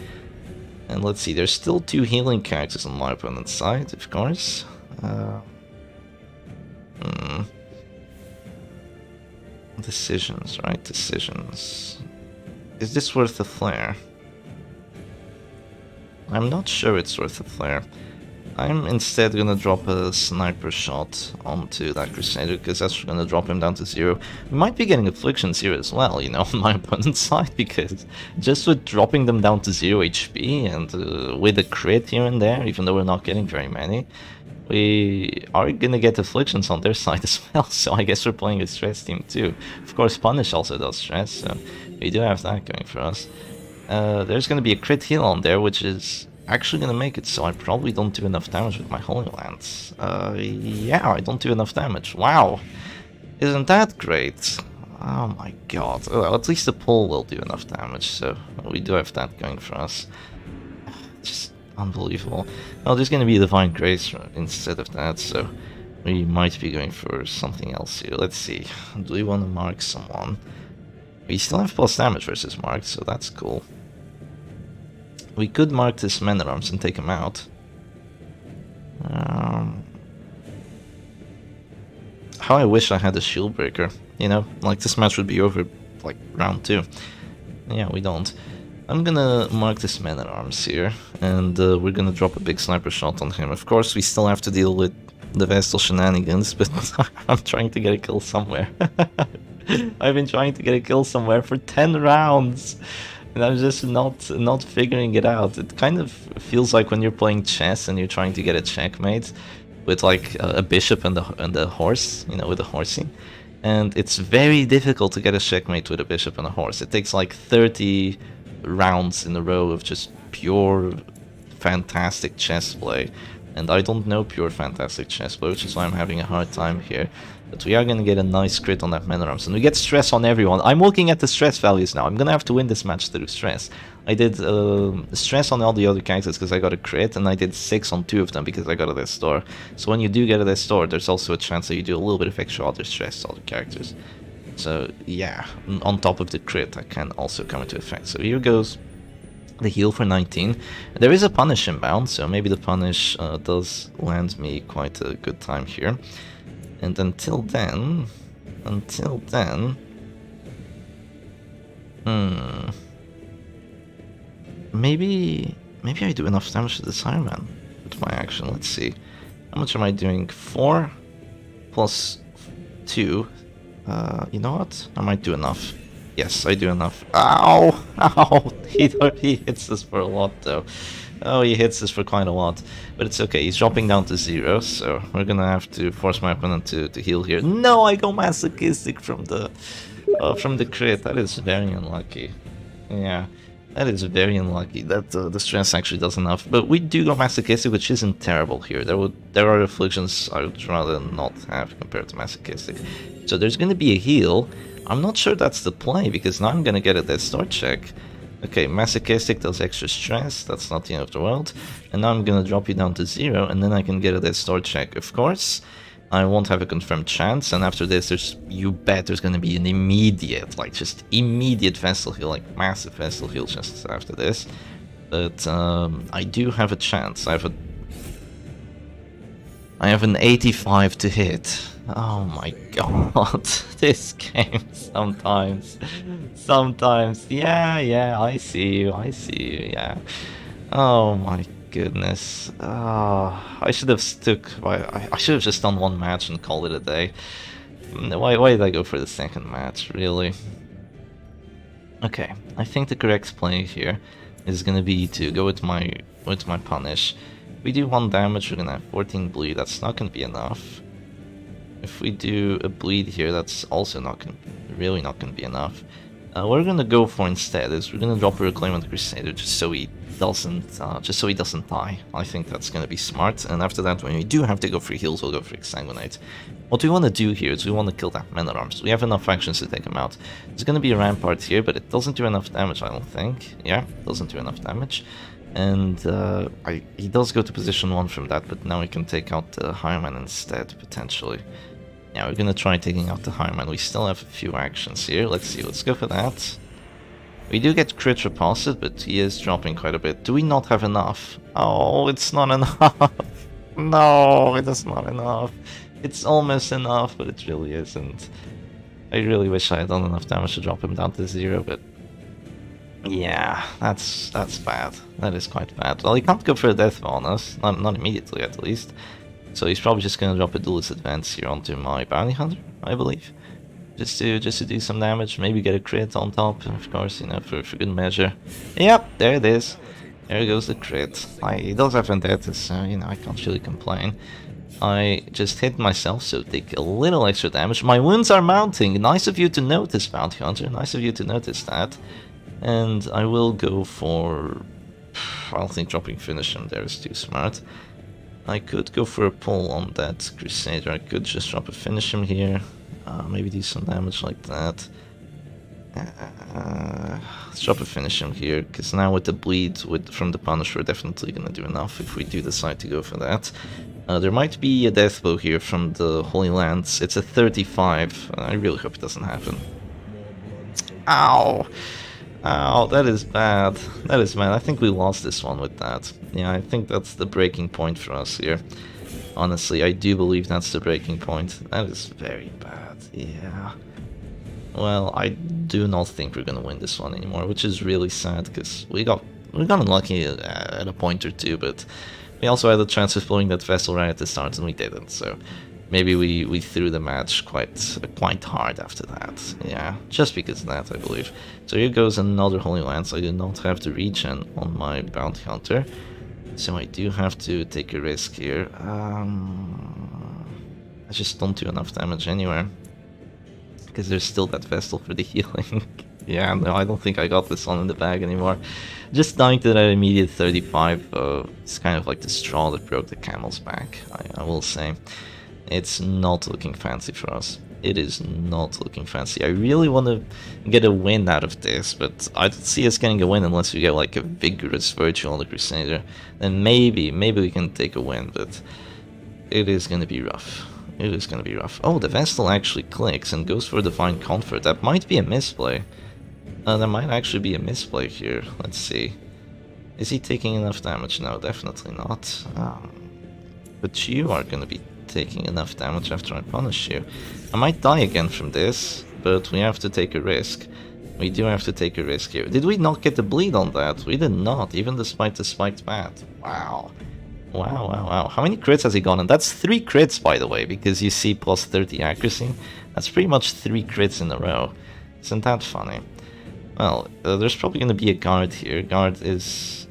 And let's see, there's still 2 healing characters on my opponent's side, of course. Decisions, right? Decisions. Is this worth a flare? I'm not sure it's worth a flare. I'm instead gonna drop a sniper shot onto that Crusader, because that's gonna drop him down to 0. We might be getting afflictions here as well, you know, on my opponent's side, because just with dropping them down to 0 HP and with a crit here and there, even though we're not getting very many, we are gonna get afflictions on their side as well, so I guess we're playing a stress team too. Of course, Punish also does stress, so we do have that going for us. There's gonna be a crit heal on there, which is actually gonna make it so I probably don't do enough damage with my Holy Lance. Yeah, I don't do enough damage. Wow! Isn't that great? Oh my god. Well, at least the pull will do enough damage, so we do have that going for us. Just unbelievable. Well, there's gonna be Divine Grace instead of that, so we might be going for something else here. Let's see. Do we want to mark someone? We still have plus damage versus mark, so that's cool. We could mark this Man-at-Arms and take him out. How I wish I had a Shield Breaker, you know? Like, this match would be over, like, round 2. Yeah, we don't. I'm gonna mark this Man-at-Arms here, and we're gonna drop a big sniper shot on him. Of course, we still have to deal with the Vestal shenanigans, but I'm trying to get a kill somewhere. I've been trying to get a kill somewhere for 10 rounds! And I'm just not figuring it out. It kind of feels like when you're playing chess and you're trying to get a checkmate with like a bishop and the horse, you know, with a horsey. And it's very difficult to get a checkmate with a bishop and a horse. It takes like 30 rounds in a row of just pure fantastic chess play. And I don't know pure fantastic chess play, which is why I'm having a hard time here. But we are gonna get a nice crit on that Man at Arms, and we get stress on everyone. I'm looking at the stress values now. I'm gonna have to win this match through stress. I did stress on all the other characters because I got a crit, and I did 6 on 2 of them because I got a Death Star. So when you do get a Death Star, there's also a chance that you do a little bit of extra other stress to other characters. So yeah, on top of the crit, that can also come into effect. So here goes the heal for 19. There is a punish inbound, so maybe the punish does land me quite a good time here. And until then, maybe I do enough damage to this Iron Man with my action. Let's see, how much am I doing? 4 plus 2. You know what? I might do enough. Yes, I do enough. Ow! Ow! He hits us for a lot, though. Oh, he hits us for quite a lot. But it's okay, he's dropping down to 0, so we're gonna have to force my opponent to heal here. No, I go masochistic from the crit. That is very unlucky. Yeah, that is very unlucky. That the stress actually does enough. But we do go masochistic, which isn't terrible here. There are afflictions I would rather not have compared to masochistic. So there's gonna be a heal. I'm not sure that's the play, because now I'm gonna get a Death Star check. Okay, masochistic does extra stress, that's not the end of the world. And now I'm gonna drop you down to 0, and then I can get a Death Star check. Of course, I won't have a confirmed chance, and after this, you bet there's gonna be an immediate, like just immediate Vessel heal, like massive Vessel heal just after this. But I do have a chance. I have an 85 to hit. Oh my god, this game sometimes, yeah, I see you, yeah. Oh my goodness, I should have I should have just done one match and called it a day. Why did I go for the second match, really? Okay, I think the correct play here is gonna be to go with my punish. We do 1 damage, we're gonna have 14 bleed, that's not gonna be enough. If we do a bleed here, that's also really not gonna be enough. What we're gonna go for instead is we're gonna drop a Reclaim on the Crusader just so he doesn't die. I think that's gonna be smart. And after that, when we do have to go for heals, we'll go for Exsanguinate. What we want to do here is we want to kill that Man at Arms. We have enough actions to take him out. There's gonna be a Rampart here, but it doesn't do enough damage, I don't think. Yeah, it doesn't do enough damage. And he does go to position 1 from that, but now we can take out the Hireman instead, potentially. Yeah, we're gonna try taking out the Hireman. We still have a few actions here. Let's see, let's go for that. We do get crit reposted, but he is dropping quite a bit. Do we not have enough? Oh, it's not enough. No, it is not enough. It's almost enough, but it really isn't. I really wish I had done enough damage to drop him down to 0, but yeah, that's bad. That is quite bad. Well, he can't go for a death on us, not immediately at least. So he's probably just gonna drop a duelist advance here onto my bounty hunter, I believe, just to do some damage, maybe get a crit on top, of course, you know, for good measure. Yep, there it is. There goes the crit. He does have Vendetta, so you know I can't really complain. I just hit myself, so take a little extra damage. My wounds are mounting. Nice of you to notice, bounty hunter. Nice of you to notice that. And I will go for. I don't think dropping finish him there is too smart. I could go for a pull on that Crusader. I could just drop a finish him here. Maybe do some damage like that. Let's drop a finish him here, because now with the bleed from the punish, we're definitely gonna do enough if we do decide to go for that. There might be a death blow here from the Holy Lands. It's a 35. I really hope it doesn't happen. Ow! Ow, that is bad. That is bad. I think we lost this one with that. Yeah, I think that's the breaking point for us here. Honestly, I do believe that's the breaking point. That is very bad. Yeah. Well, I do not think we're gonna win this one anymore, which is really sad, because we got unlucky at a point or two, but we also had a chance of blowing that vessel right at the start, and we didn't, so maybe we threw the match quite hard after that. Yeah, just because of that, I believe. So here goes another Holy Lance. I do not have the regen on my Bounty Hunter, so I do have to take a risk here. I just don't do enough damage anywhere, because there's still that Vestal for the healing. Yeah, no, I don't think I got this one in the bag anymore. Just dying to that immediate 35 is kind of like the straw that broke the camel's back, I will say. It's not looking fancy for us. It is not looking fancy. I really want to get a win out of this, but I don't see us getting a win unless we get like a vigorous virtue on the Crusader. Then maybe we can take a win, but it is going to be rough. It is going to be rough. Oh, the Vestal actually clicks and goes for Divine Comfort. That might be a misplay. There might actually be a misplay here. Let's see. Is he taking enough damage? No, definitely not. But you are going to be taking enough damage after I punish you. I might die again from this, but we have to take a risk. We do have to take a risk here. Did we not get the bleed on that? We did not, even despite the spiked bat. Wow. Wow, wow, wow. How many crits has he gotten? That's 3 crits, by the way, because you see plus 30 accuracy. That's pretty much 3 crits in a row. Isn't that funny? Well, there's probably going to be a guard here. Guard is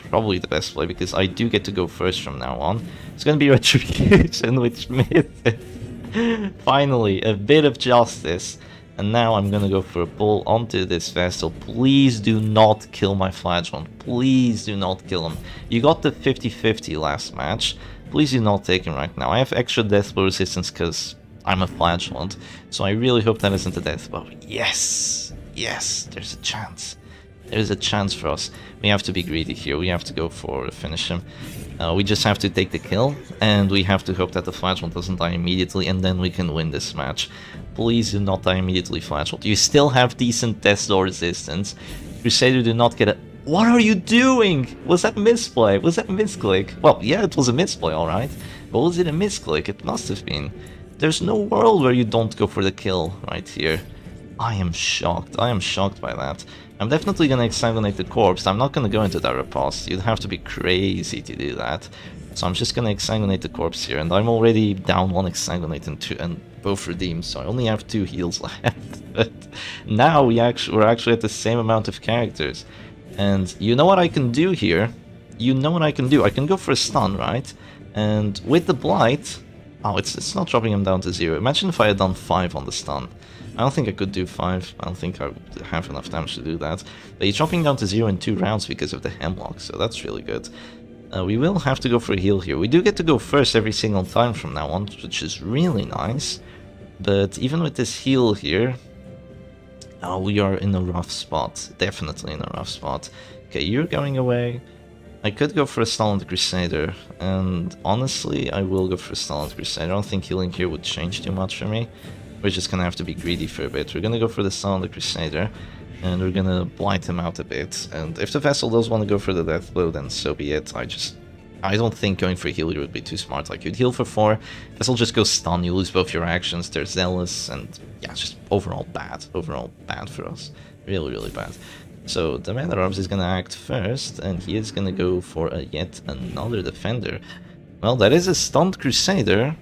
probably the best play, because I do get to go first from now on. It's going to be Retribution, which missed it. Finally, a bit of justice. And now I'm going to go for a pull onto this Vestal. Please do not kill my Flagellant. Please do not kill him. You got the 50-50 last match. Please do not take him right now. I have extra death blow resistance because I'm a Flagellant. So I really hope that isn't a death blow. Yes! Yes, there's a chance. There's a chance for us. We have to be greedy here. We have to go for a finish him. We just have to take the kill, and we have to hope that the Flagellant doesn't die immediately, and then we can win this match. Please do not die immediately, Flagellant. You still have decent death door resistance. Crusader, do not get a... What are you doing? Was that misplay? Was that misclick? Well, yeah, it was a misplay, alright. But was it a misclick? It must have been. There's no world where you don't go for the kill right here. I am shocked. I am shocked by that. I'm definitely going to exsanguinate the corpse. I'm not going to go into that riposte. You'd have to be crazy to do that. So I'm just going to exsanguinate the corpse here. And I'm already down 1 exsanguinate and both redeemed. So I only have 2 heals left. But now we're actually at the same amount of characters. And you know what I can do here? You know what I can do? I can go for a stun, right? And with the Blight... Oh, it's not dropping him down to 0. Imagine if I had done 5 on the stun. I don't think I could do 5. I don't think I would have enough damage to do that. But he's dropping down to 0 in 2 rounds because of the Hemlock, so that's really good. We will have to go for a heal here. We do get to go first every single time from now on, which is really nice. But even with this heal here, we are in a rough spot. Definitely in a rough spot. Okay, you're going away. I could go for a stun on the Crusader, and honestly, I will go for a stun on the Crusader. I don't think healing here would change too much for me. We're just gonna have to be greedy for a bit. We're gonna go for the stun on the Crusader, and we're gonna blight him out a bit. And if the Vessel does want to go for the death blow, then so be it. I don't think going for a heal here would be too smart. Like, you'd heal for 4, Vessel just goes stun, you lose both your actions, they're zealous, and yeah, just overall bad. Overall bad for us. Really, really bad. So the Man-at-Arms is gonna act first, and he is gonna go for yet another defender. Well, that is a stunned Crusader.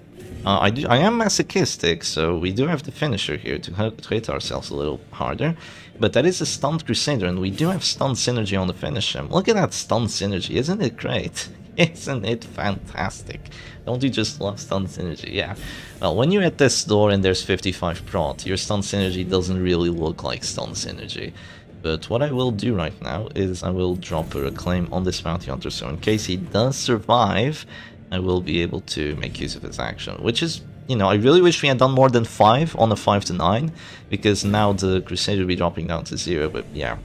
I am masochistic, so we do have the finisher here to hit ourselves a little harder. But that is a stunned Crusader, and we do have stunned synergy on the finish him. Look at that stunned synergy, isn't it great? Isn't it fantastic? Don't you just love stunned synergy? Yeah. Well, when you're at this door and there's 55 prot, your stunned synergy doesn't really look like stunned synergy. But what I will do right now is I will drop a reclaim on this Bounty Hunter, so in case he does survive, I will be able to make use of his action, which is, you know, I really wish we had done more than 5 on a 5 to 9, because now the Crusader will be dropping down to 0, but yeah.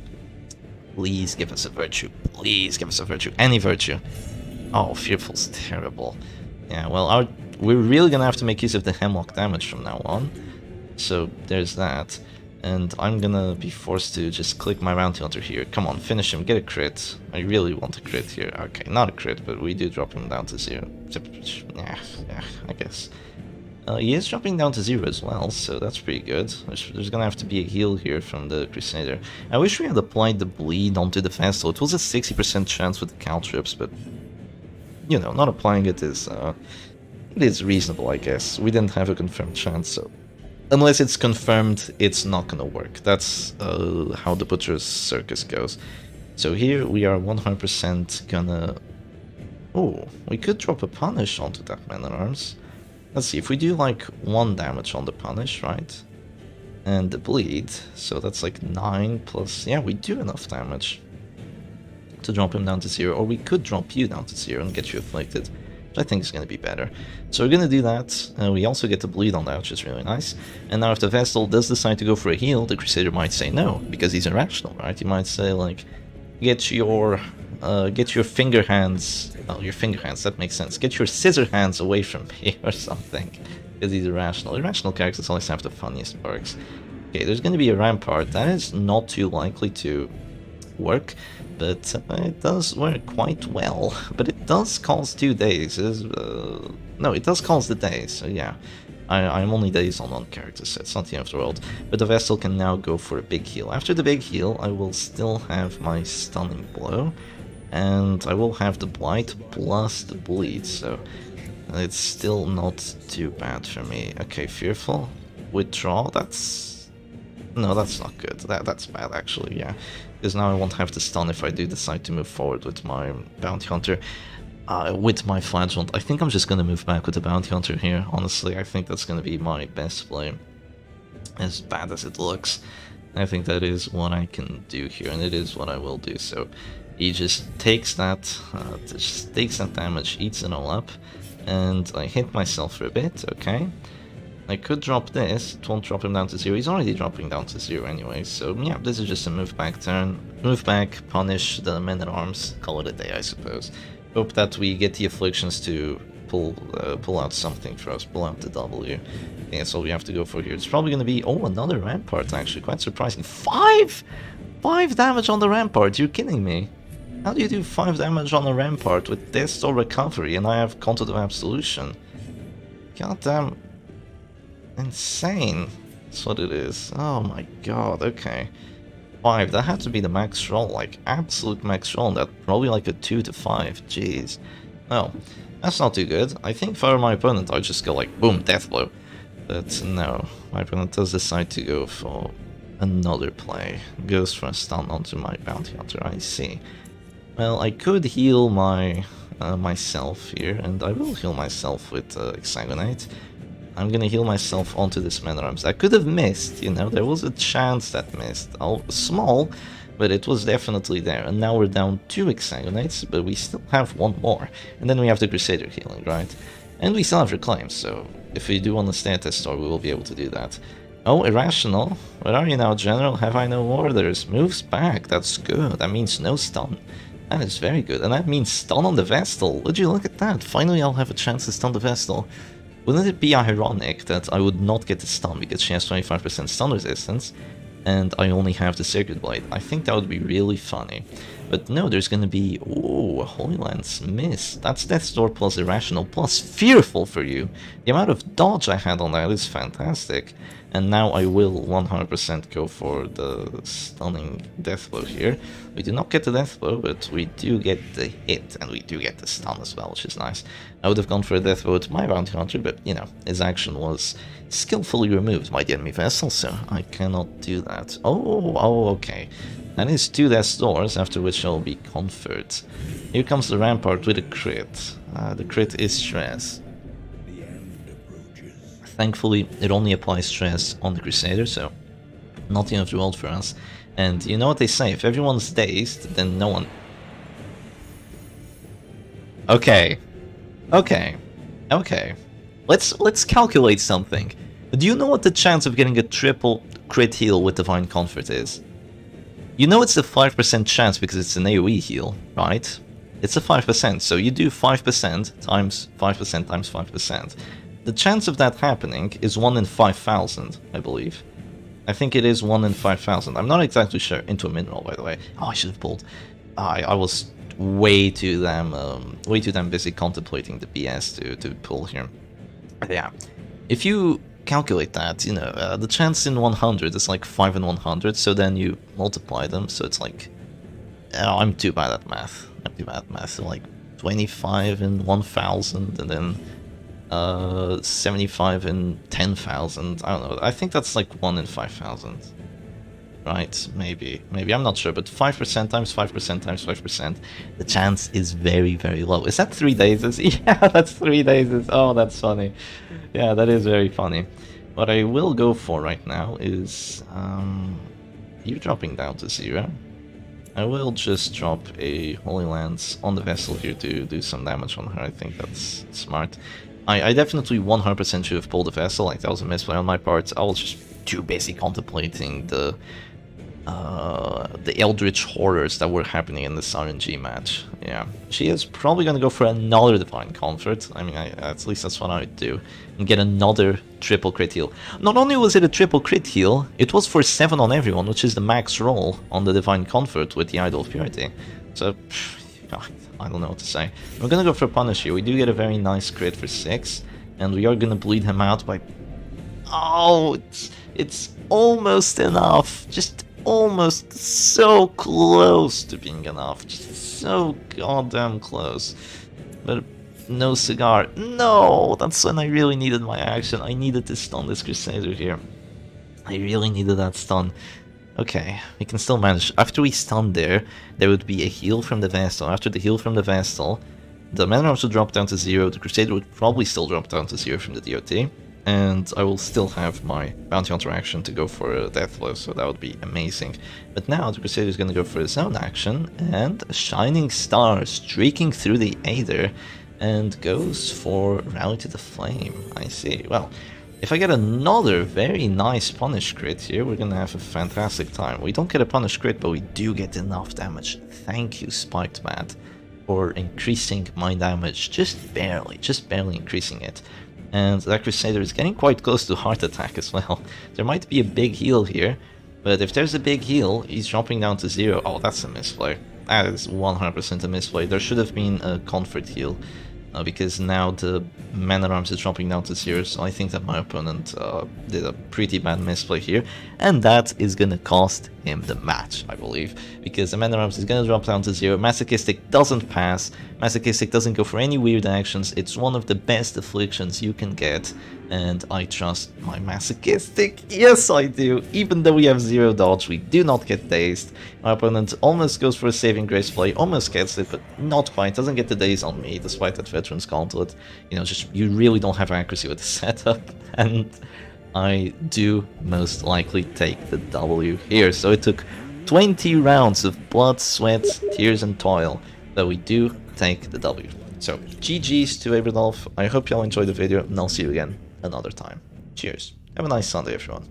Please give us a virtue. Please give us a virtue. Any virtue. Oh, Fearful's terrible. Yeah, well, we're really gonna have to make use of the Hemlock damage from now on. So there's that. And I'm gonna be forced to just click my Bounty Hunter here. Come on, finish him, get a crit. I really want a crit here. Okay, not a crit, but we do drop him down to 0. Yeah, I guess. He is dropping down to 0 as well, so that's pretty good. There's gonna have to be a heal here from the Crusader. I wish we had applied the bleed onto the Vestal. It was a 60% chance with the caltrips, but you know, not applying it is reasonable, I guess. We didn't have a confirmed chance, so unless it's confirmed, it's not gonna work. That's how the Butcher's Circus goes. So here we are 100% gonna... Oh, we could drop a punish onto that Man-at-Arms. Let's see, if we do like 1 damage on the punish, right? And the bleed, so that's like 9 plus... Yeah, we do enough damage to drop him down to 0, or we could drop you down to 0 and get you afflicted. which I think is going to be better. So we're going to do that. We also get to bleed on that, which is really nice. And now if the Vestal does decide to go for a heal, the Crusader might say no, because he's irrational, right? He might say, like, get your finger hands, oh, your finger hands, that makes sense. Get your scissor hands away from me or something, because he's irrational. Irrational characters always have the funniest perks. Okay, there's going to be a Rampart. That is not too likely to work, but it does work quite well. But it does cause 2 days. No, it does cause the days, so yeah. I'm only days on one character, so it's not the end of the world. But the Vestal can now go for a big heal. After the big heal, I will still have my Stunning Blow, and I will have the Blight plus the Bleed, so it's still not too bad for me. Okay, Fearful. Withdraw, that's... No, that's not good. That's bad, actually, yeah. Because now I won't have to stun if I do decide to move forward with my Bounty Hunter. With my Flagellant, I think I'm just going to move back with the Bounty Hunter here, honestly. I think that's going to be my best play. As bad as it looks, I think that is what I can do here, and it is what I will do. So he just takes that damage, eats it all up, and I hit myself for a bit, okay. I could drop this, it won't drop him down to 0, he's already dropping down to 0 anyway, so yeah, this is just a move back turn. Move back, punish the men-at-arms, call it a day I suppose. Hope that we get the afflictions to pull out something for us, pull out the W. Yeah, that's all we have to go for here. It's probably going to be, oh, another Rampart actually, quite surprising. 5 damage on the Rampart, you're kidding me. How do you do 5 damage on a Rampart with Death or Recovery and I have Content of Absolution? Goddamn. Insane. That's what it is. Oh my god, okay. 5, that had to be the max roll, like absolute max roll, that probably like a 2 to 5, jeez. Oh, that's not too good. I think for my opponent I'd just go like, boom, death blow. But no, my opponent does decide to go for another play. Goes for a stun onto my Bounty Hunter, I see. Well, I could heal my myself here, and I will heal myself with Hexagonate. I'm gonna heal myself onto this Man-at-Arms. I could have missed, you know, there was a chance that missed. Small, but it was definitely there. And now we're down 2 Hexagonates, but we still have 1 more. And then we have the Crusader healing, right? And we still have Reclaim, so if we do want to stay at this store, we will be able to do that. Oh, Irrational. Where are you now, General? Have I no orders? Moves back, that's good. That means no stun. That is very good. And that means stun on the Vestal. Would you look at that? Finally I'll have a chance to stun the Vestal. Wouldn't it be ironic that I would not get the stun because she has 25% stun resistance and I only have the Circuit Blade? I think that would be really funny. But no, there's gonna be, ooh, a Holy Lance miss. That's Death's Door plus Irrational plus Fearful for you. The amount of dodge I had on that is fantastic. And now I will 100% go for the stunning Death Blow here. We do not get the Death Blow, but we do get the hit, and we do get the stun as well, which is nice. I would have gone for a Death Blow with my Bounty Hunter, but, you know, his action was skillfully removed by the enemy vessel, so I cannot do that. Oh, okay. That is 2 Death's Doors, after which I'll be Comfort. Here comes the Rampart with a crit. The crit is Stress. Thankfully, it only applies stress on the Crusader, so not the end of the world for us. And you know what they say, if everyone's dazed, then no one... Okay. Let's calculate something. Do you know what the chance of getting a triple crit heal with Divine Comfort is? You know it's a 5% chance because it's an AoE heal, right? It's a 5%, so you do 5% times 5% times 5%. The chance of that happening is 1 in 5,000, I believe. I think it is 1 in 5,000. I'm not exactly sure. Into a mineral, by the way. Oh, I should have pulled. I was way too damn busy contemplating the BS to pull here. But yeah, if you calculate that, you know, the chance in 100 is like 5 in 100. So then you multiply them. So it's like, oh, I'm too bad at math. So like 25 in 1,000, and then 75 in 10,000. I don't know. I think that's like 1 in 5,000. Right? Maybe. I'm not sure. But 5% times 5% times 5%. The chance is very, very low. Is that 3 days? Yeah, that's 3 days. Oh, that's funny. Yeah, that is very funny. What I will go for right now is... you're dropping down to 0. I will just drop a Holy Lance on the vessel here to do some damage on her. I think that's smart. I definitely 100% should have pulled the vessel, like that was a misplay on my part. I was just too busy contemplating the Eldritch Horrors that were happening in this RNG match. Yeah, she is probably going to go for another Divine Comfort. I mean, at least that's what I would do. And get another triple crit heal. Not only was it a triple crit heal, it was for 7 on everyone, which is the max roll on the Divine Comfort with the Idol of Purity. So, I don't know what to say. We're going to go for Punish here. We do get a very nice crit for 6. And we are going to bleed him out by... Oh, it's almost enough. Just almost so close to being enough. Just so goddamn close. But no cigar. No! That's when I really needed my action. I needed to stun this Crusader here. I really needed that stun. Okay, we can still manage. After we stun there would be a heal from the Vestal. After the heal from the Vestal, the Man Arms would drop down to 0. The Crusader would probably still drop down to 0 from the DOT. And I will still have my Bounty Hunter action to go for a Death Blow, so that would be amazing. But now the Crusader is going to go for his own action, and a Shining Star streaking through the Aether, and goes for Rally to the Flame. I see. Well, if I get another very nice Punish crit here, we're going to have a fantastic time. We don't get a Punish crit, but we do get enough damage. Thank you, Spiked Bat, for increasing my damage just barely increasing it. And that Crusader is getting quite close to Heart Attack as well. There might be a big heal here, but if there's a big heal, he's dropping down to 0. Oh, that's a misplay. That is 100% a misplay. There should have been a Comfort heal, because now the Man at Arms is dropping down to 0, so I think that my opponent did a pretty bad misplay here, and that is gonna cost him the match, I believe, because the Man at Arms is gonna drop down to 0. Masochistic doesn't pass. Masochistic doesn't go for any weird actions. It's one of the best afflictions you can get, and I trust my Masochistic. Yes, I do. Even though we have 0 dodge, we do not get dazed. My opponent almost goes for a Saving Grace play, almost gets it, but not quite. Doesn't get the daze on me, despite that Veteran's Gauntlet. You know, just you really don't have accuracy with the setup, and I do most likely take the W here. So it took 20 rounds of blood, sweat, tears, and toil, but we do take the W. So GG's to Abradolf. I hope y'all enjoyed the video, and I'll see you again another time. Cheers. Have a nice Sunday, everyone.